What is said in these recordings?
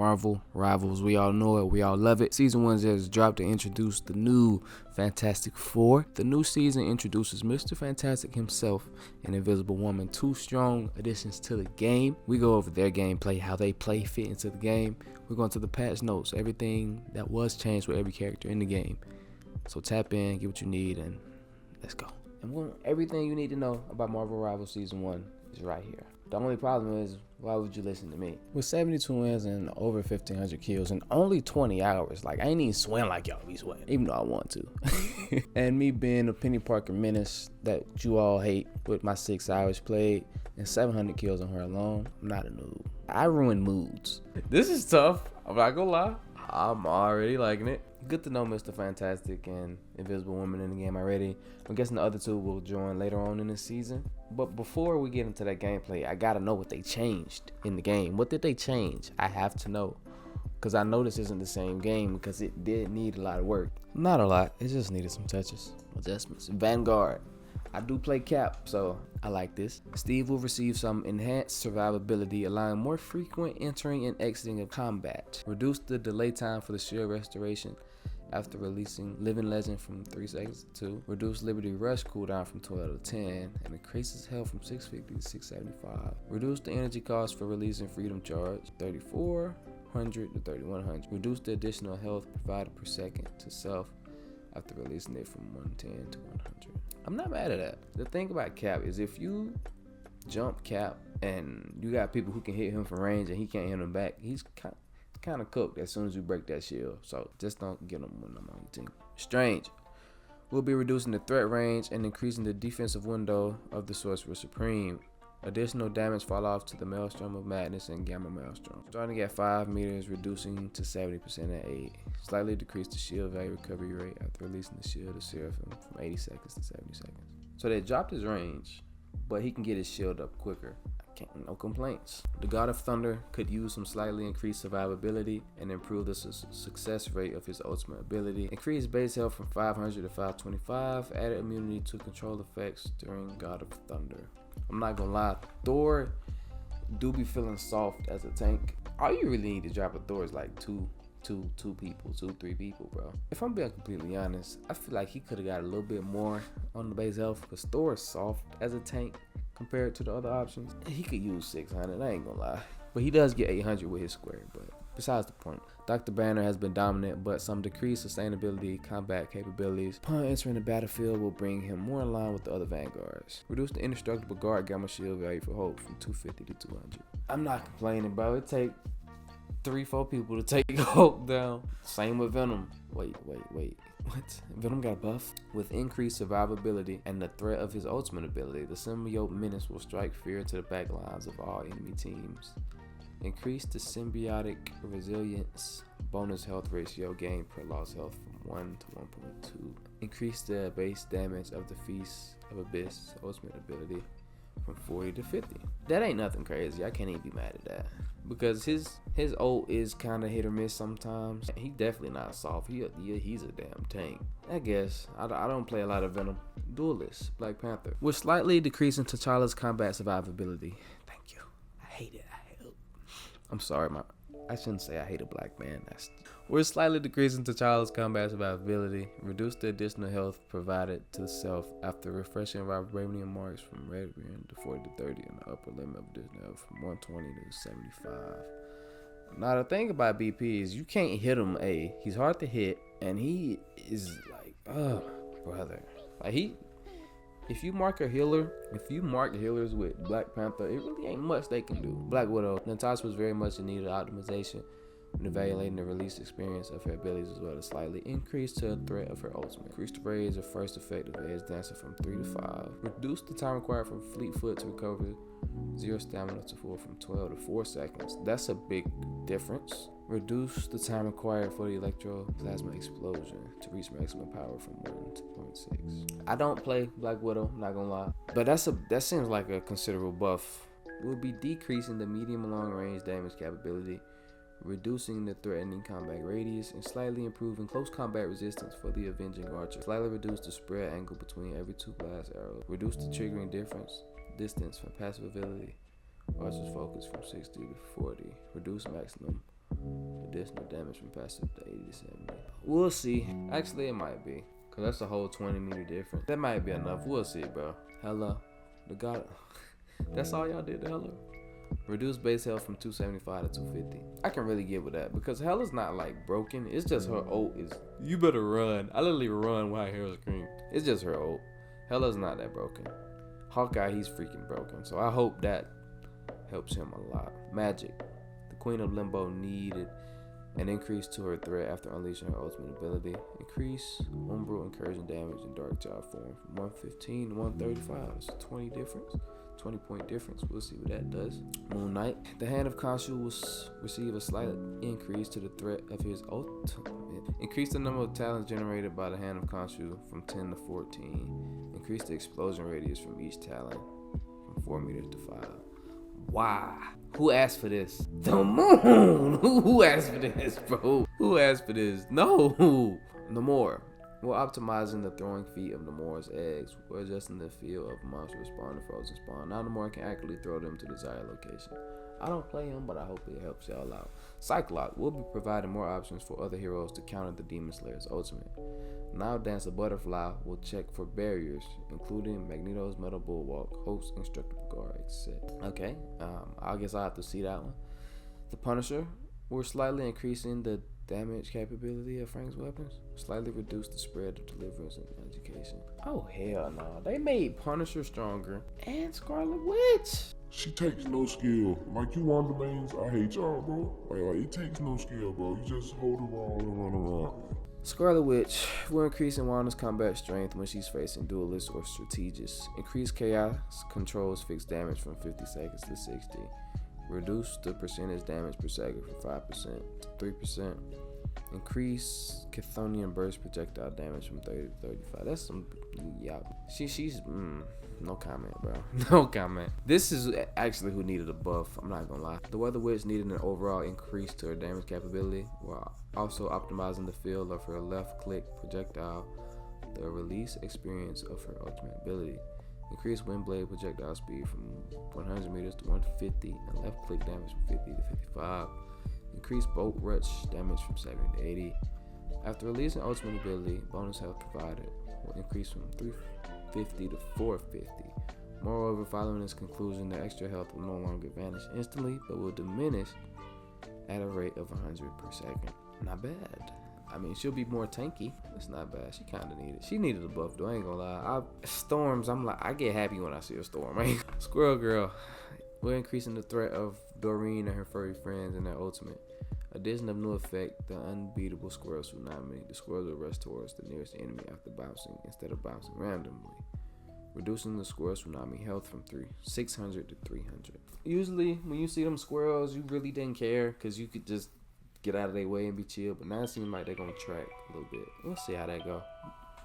Marvel Rivals. We all know it. We all love it. Season 1 has dropped to introduce the new Fantastic Four. The new season introduces Mr. Fantastic himself and Invisible Woman, 2 strong additions to the game. We go over their gameplay, how they play fit into the game. We're going to the patch notes, everything that was changed with every character in the game. So tap in, get what you need, and let's go. And everything you need to know about Marvel Rivals Season 1 is right here. The only problem is, why would you listen to me? With 72 wins and over 1,500 kills in only 20 hours, like I ain't even sweating like y'all be sweating, even though I want to. And me being a Penny Parker menace that you all hate with my 6 hours played and 700 kills on her alone, I'm not a noob. I ruin moods. This is tough, I'm not gonna lie. I'm already liking it. Good to know Mr. Fantastic and Invisible Woman in the game already. I'm guessing the other 2 will join later on in the season. But before we get into that gameplay, I gotta know what they changed in the game. What did they change? I have to know. Because I know this isn't the same game because it did need a lot of work. Not a lot, it just needed some touches. Adjustments. Vanguard. I do play Cap, so I like this. Steve will receive some enhanced survivability, allowing more frequent entering and exiting of combat. Reduce the delay time for the shield restoration after releasing Living Legend from 3 seconds to 2. Reduce Liberty Rush cooldown from 12 to 10 and increases health from 650 to 675. Reduce the energy cost for releasing Freedom Charge 3,400 to 3,100. Reduce the additional health provided per second to self after releasing it from 110 to 100. I'm not mad at that. The thing about Cap is if you jump Cap and you got people who can hit him from range and he can't hit him back, he's kind of cooked as soon as you break that shield. So just don't get him when I'm on your team. Strange will be reducing the threat range and increasing the defensive window of the Sorcerer Supreme. Additional damage fall off to the Maelstrom of Madness and Gamma Maelstrom. Starting at 5 meters, reducing to 70% at 8. Slightly decrease the shield value recovery rate after releasing the shield of Seraphim from 80 seconds to 70 seconds. So they dropped his range, but he can get his shield up quicker. No complaints. The God of Thunder could use some slightly increased survivability and improve the success rate of his ultimate ability. Increase base health from 500 to 525. Added immunity to control effects during God of Thunder. I'm not gonna lie, Thor do be feeling soft as a tank. All you really need to drop a Thor is like two, 3 people, bro. If I'm being completely honest, I feel like he could have got a little bit more on the base health because Thor is soft as a tank compared to the other options. He could use 600, I ain't gonna lie. But he does get 800 with his square, but besides the point. Dr. Banner has been dominant, but some decreased sustainability, combat capabilities upon entering the battlefield will bring him more in line with the other vanguards. Reduce the indestructible guard gamma shield value for Hope from 250 to 200. I'm not complaining, bro. It take 3-4 people to take Hulk down. Same with Venom. Wait. What? Venom got a buff? With increased survivability and the threat of his ultimate ability, the symbiote menace will strike fear to the backlines of all enemy teams. Increase the symbiotic resilience bonus health ratio gained per lost health from 1 to 1.2. Increase the base damage of the Feast of Abyss ultimate ability from 40 to 50. That ain't nothing crazy. I can't even be mad at that. Because his ult is kind of hit or miss sometimes. He definitely not soft. He's a damn tank. I guess. I don't play a lot of Venom. Duelist, Black Panther. With slightly decreasing T'Challa's combat survivability. Thank you. I hate it. I'm sorry, I shouldn't say I hate a black man. We're slightly decreasing T'Challa's combat survivability. Reduce the additional health provided to the self after refreshing vibranium marks from red green to 40 to 30 and the upper limit of additional health from 120 to 75. Now the thing about BP is you can't hit him. He's hard to hit and he is like, oh brother, like if you mark healers with Black Panther, it really ain't much they can do. Black Widow, Natasha was very much in need of optimization when evaluating the release experience of her abilities as well as slightly increase to the threat of her ultimate. Increase the range of first effective edge dancer from 3 to 5. Reduce the time required for Fleetfoot to recover 0 stamina to 4 from 12 to 4 seconds. That's a big difference. Reduce the time required for the electroplasma explosion to reach maximum power from 1 to 0.6. I don't play Black Widow, not gonna lie, but that seems like a considerable buff. We'll be decreasing the medium and long range damage capability, reducing the threatening combat radius, and slightly improving close combat resistance for the Avenging Archer. Slightly reduce the spread angle between every 2 blast arrows. Reduce the triggering distance from passive ability. Archer's focus from 60 to 40. Reduce maximum Additional damage from passive to 80 to 70. We'll see. Actually, it might be. Because that's a whole 20 meter difference. That might be enough. We'll see, bro. Hela. The god. That's all y'all did to Hela? Reduce base health from 275 to 250. I can really get with that. Because Hela's not like broken. It's just her ult is. You better run. I literally run while I hear her scream. It's just her ult. Hela's not that broken. Hawkeye, he's freaking broken. So I hope that helps him a lot. Magic. The Queen of Limbo needed an increase to her threat after unleashing her ultimate ability. Increase Umbral incursion damage in Dark Child form from 115 to 135. It's a 20 difference. 20-point difference. We'll see what that does. Moon Knight. The Hand of Khonshu will receive a slight increase to the threat of his ultimate. Increase the number of talents generated by the Hand of Khonshu from 10 to 14. Increase the explosion radius from each talent from 4 meters to 5. Why? Who asked for this? The moon! Who asked for this, bro? Who asked for this? No! Namor. We're optimizing the throwing feet of Namor's eggs. We're adjusting the field of monster spawn to frozen spawn. Now Namor can accurately throw them to desired location. I don't play him, but I hope it helps y'all out. Psylocke will be providing more options for other heroes to counter the Demon Slayer's ultimate. Now Dancer Butterfly will check for barriers, including Magneto's Metal Bulwark, Host Indestructible Guard, etc. Okay, I guess I'll have to see that one. The Punisher, we're slightly increasing the damage capability of Frank's weapons. Slightly reduce the spread of deliverance and education. Oh hell no. They made Punisher stronger. And Scarlet Witch. She takes no skill. Like you Wanda Mains, I hate y'all, bro. Like it takes no skill, bro. You just hold her wall and run around. Scarlet Witch, we're increasing Wanda's combat strength when she's facing duelists or strategists. Increase Chaos controls fixed damage from 50 seconds to 60. Reduce the percentage damage per second from 5% to 3%. Increase Chthonian burst projectile damage from 30 to 35. That's some, yeah. She's no comment, bro. No comment. This is actually who needed a buff. I'm not gonna lie. The Weather Witch needed an overall increase to her damage capability. We're also optimizing the field of her left click projectile, the release experience of her ultimate ability. Increase Windblade projectile speed from 100 meters to 150 and left click damage from 50 to 55. Increase Bolt Rush damage from 70 to 80. After releasing ultimate ability, bonus health provided will increase from 350 to 450. Moreover, following this conclusion, the extra health will no longer vanish instantly, but will diminish at a rate of 100 per second. Not bad. I mean, she'll be more tanky. It's not bad. She kind of needed. She needed a buff, though. I ain't gonna lie. Storms, I get happy when I see a storm, right? Squirrel Girl. We're increasing the threat of Doreen and her furry friends in their ultimate. Addition of new effect, the unbeatable squirrel tsunami. The squirrels will rush towards the nearest enemy after bouncing instead of bouncing randomly. Reducing the squirrel tsunami health from 600 to 300. Usually, when you see them squirrels, you really didn't care because you could just get out of their way and be chill, but now it seems like they're gonna track a little bit. We'll see how that go.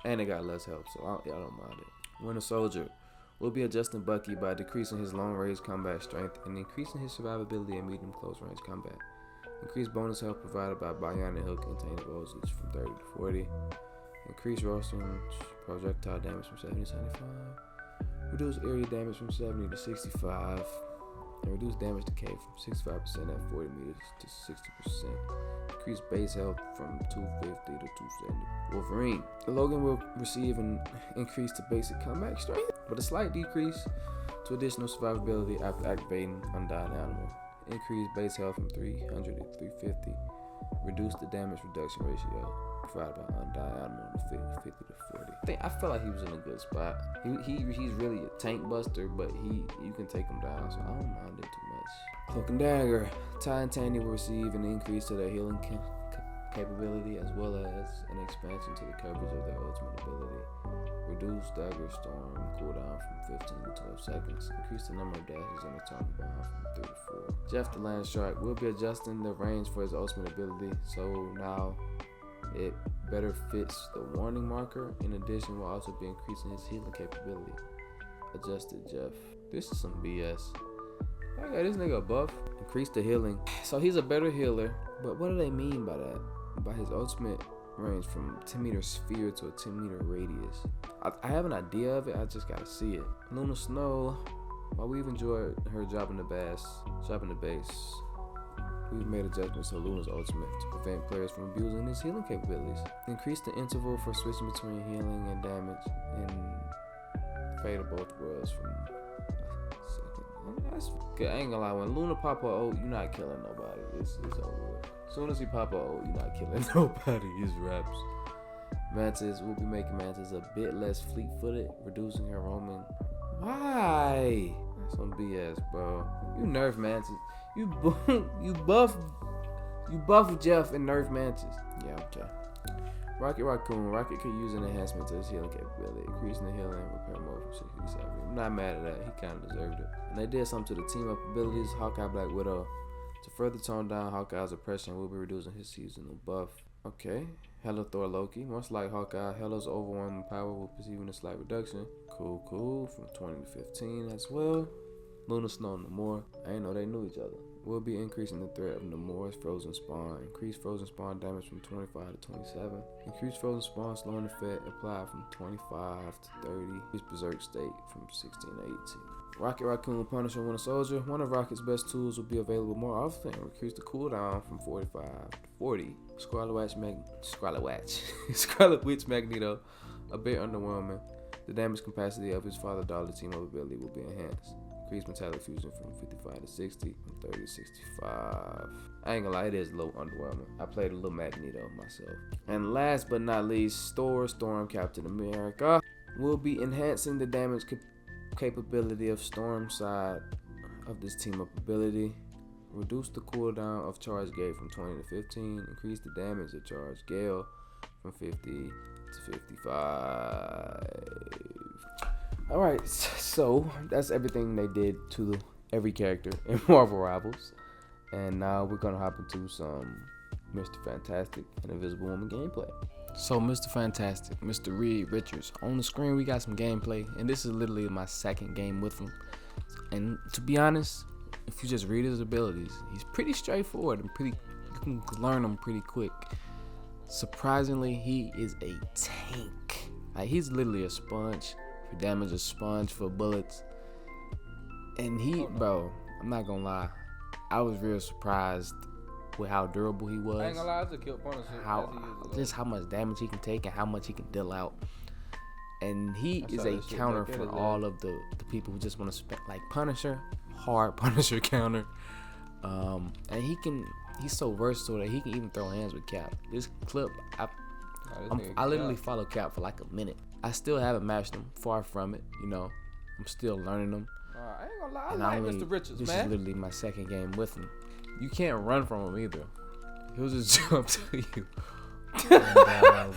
And they got less health, so I don't mind it. Winter Soldier will be adjusting Bucky by decreasing his long range combat strength and increasing his survivability in medium close range combat. Increase bonus health provided by Bionic Hook and Tainted Roses from 30 to 40. Increase roasting projectile damage from 70 to 75. Reduce area damage from 70 to 65. And reduce damage decay from 65% at 40 meters to 60%. Increase base health from 250 to 270. Wolverine. Logan will receive an increase to basic combat strength, but a slight decrease to additional survivability after activating Undying Animal. Increase base health from 300 to 350. Reduce the damage reduction ratio provided by Undying Animal to 50 to 40. I feel like he was in a good spot. He's really a tank buster, but you can take him down, so I don't mind it too much. Cloak and Dagger. Ty and Tandy will receive an increase to their healing capability as well as an expansion to the coverage of their ultimate ability. Reduce Dagger Storm cooldown from 15 to 12 seconds. Increase the number of dashes in the target bound from 3 to 4. Jeff the Land Shark will be adjusting the range for his ultimate ability, so now it better fits the warning marker. In addition, we'll also be increasing his healing capability. Adjusted Jeff. This is some BS. I got this nigga a buff. Increase the healing. So he's a better healer, but what do they mean by that? By his ultimate range from 10 meter sphere to a 10 meter radius. I have an idea of it, I just gotta see it. Luna Snow, while we've enjoyed her dropping the base, We've made adjustments to Luna's ultimate to prevent players from abusing his healing capabilities. Increase the interval for switching between healing and damage in Fate of Both Worlds from that's good. I ain't gonna lie, when Luna pop her ult, you're not killing nobody. It's over with. As soon as he pop her ult, you're not killing nobody. It's raps. Mantis will be making Mantis a bit less fleet-footed, reducing her roaming. Why? That's some BS, bro. You nerf Mantis. You buff Jeff and nerf Mantis. Yeah, okay. Raccoon. Rocket could use an enhancement to his healing capability, increasing the healing and repair mode from 60 to 70. I'm not mad at that. He kind of deserved it. And they did something to the team up abilities. Hawkeye Black Widow. To further tone down Hawkeye's oppression, we'll be reducing his seasonal buff. Okay. Hela Thor Loki. Much like Hawkeye, Hela's overwhelming power will perceiving a slight reduction. Cool. From 20 to 15 as well. Luna Snow Namor. I didn't know they knew each other. We'll be increasing the threat of Namor's frozen spawn. Increase frozen spawn damage from 25 to 27. Increase frozen spawn slowing effect applied from 25 to 30. Increase berserk state from 16 to 18. Rocket Raccoon Punisher Winter Soldier. One of Rocket's best tools will be available more often. Increase the cooldown from 45 to 40. Scarlet Witch Magneto. A bit underwhelming. The damage capacity of his father-daughter team up ability will be enhanced. Increase metallic fusion from 55 to 60, from 30 to 65. I ain't gonna lie, it is a little underwhelming. I played a little Magneto myself. And last but not least, Storm Captain America will be enhancing the damage capability of Storm side of this team up ability. Reduce the cooldown of Charge Gale from 20 to 15. Increase the damage of Charge Gale from 50 to 55. Alright, so that's everything they did to every character in Marvel Rivals. And now we're going to hop into some Mr. Fantastic and Invisible Woman gameplay. So Mr. Fantastic, Mr. Reed Richards. On the screen we got some gameplay, and this is literally my second game with him. And to be honest, if you just read his abilities, he's pretty straightforward and you can learn him pretty quick. Surprisingly, he is a tank. Like, he's literally a sponge for damage, a sponge for bullets. And bro, I'm not gonna lie, I was real surprised with how durable he was. I ain't gonna lie, I just killed Punisher. How much damage he can take and how much he can deal out. And he is a counter for all of the people who just want to spend, like Punisher, hard Punisher counter. And he's so versatile that he can even throw hands with Cap. This clip, I literally follow Cap for like a minute. I still haven't matched him, far from it, you know. I'm still learning him. I ain't gonna lie, I like Mr. Richards, this is literally my second game with him. You can't run from him either. He'll just jump to you. And,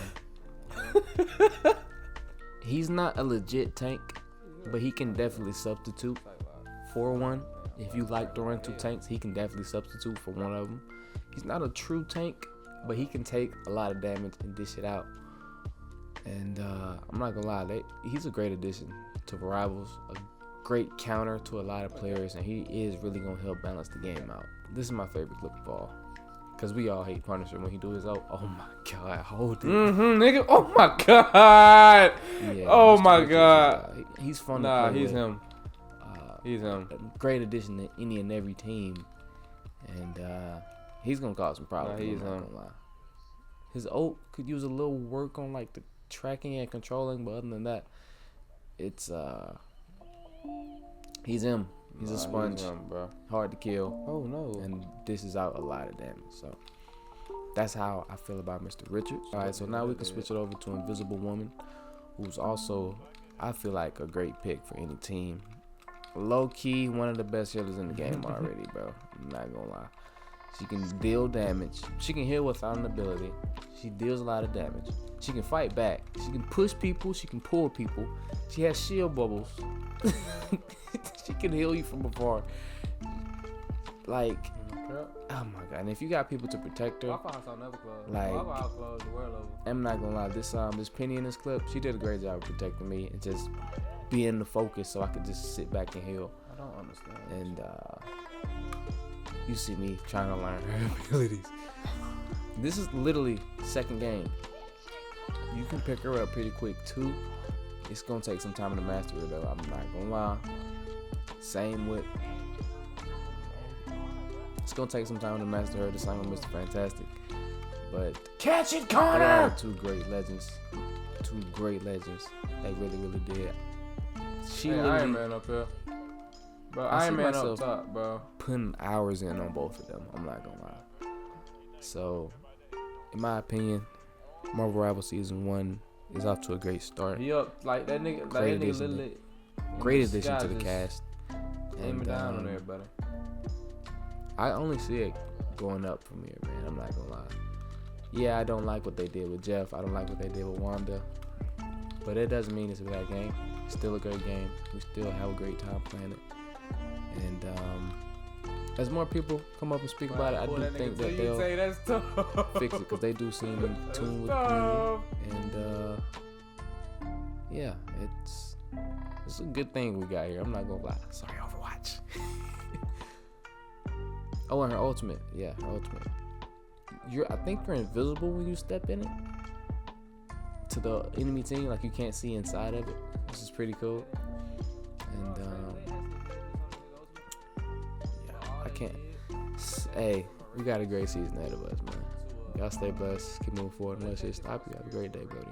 he's not a legit tank, but he can definitely substitute for one. If you like throwing two tanks, he can definitely substitute for one of them. He's not a true tank, but he can take a lot of damage and dish it out. And I'm not gonna lie, he's a great addition to Rivals, a great counter to a lot of players, and he is really gonna help balance the game out. This is my favorite clip of all, cause we all hate Punisher when he do his ult. Oh my god, hold it, nigga. Oh my god. Yeah, oh my god. He's fun. Nah, he's him. He's him. A great addition to any and every team, and he's gonna cause some problems. Nah, he's I'm not him. gonna lie. His ult could use a little work on like the tracking and controlling, but other than that, it's he's him. He's a sponge, he's him, bro. hard to kill. Oh no. And dishes out a lot of damage. So that's how I feel about Mr. Richards. All right, so now we can switch it over to Invisible Woman, who's also, I feel like, a great pick for any team. Low key, one of the best healers in the game already, bro. I'm not gonna lie. She can deal damage. She can heal without an ability. She deals a lot of damage. She can fight back. She can push people. She can pull people. She has shield bubbles. She can heal you from afar. Like, oh my god! And if you got people to protect her, like, I'm not gonna lie. This Penny in this clip, she did a great job of protecting me and just being the focus, so I could just sit back and heal. I don't understand. And you see me trying to learn her abilities. This is literally second game. You can pick her up pretty quick too. It's gonna take some time to master her though. I'm not gonna lie. Same with It's gonna take some time to master her. The same with Mr. Fantastic, but Catch it, they are Connor! two great legends. They really did. She Hey, literally Iron Man up here. Bro, I see Iron Man up myself- top, bro. putting hours in on both of them. I'm not gonna lie. So, in my opinion, Marvel Rivals Season 1 is off to a great start. He up like that nigga. Like Great that nigga addition. literally. Great addition to the Disguises. cast. Aiming And, down on everybody. I only see it going up from here, man. I'm not gonna lie. Yeah, I don't like what they did with Jeff. I don't like what they did with Wanda. But it doesn't mean it's a bad game. It's still a great game. We still have a great time playing it. And as more people come up and speak about it, I do think that they'll say that's tough. fix it because they do seem in tune with the tough. community. And yeah, it's a good thing we got here. I'm not gonna lie. Sorry, Overwatch. Oh, and her ultimate. Yeah, her ultimate. I think you're invisible when you step in it to the enemy team. Like you can't see inside of it, which is pretty cool. And yeah, I can't. Hey, we got a great season ahead of us, man. Y'all stay blessed. Keep moving forward. Unless it stop you. Have a great day, buddy.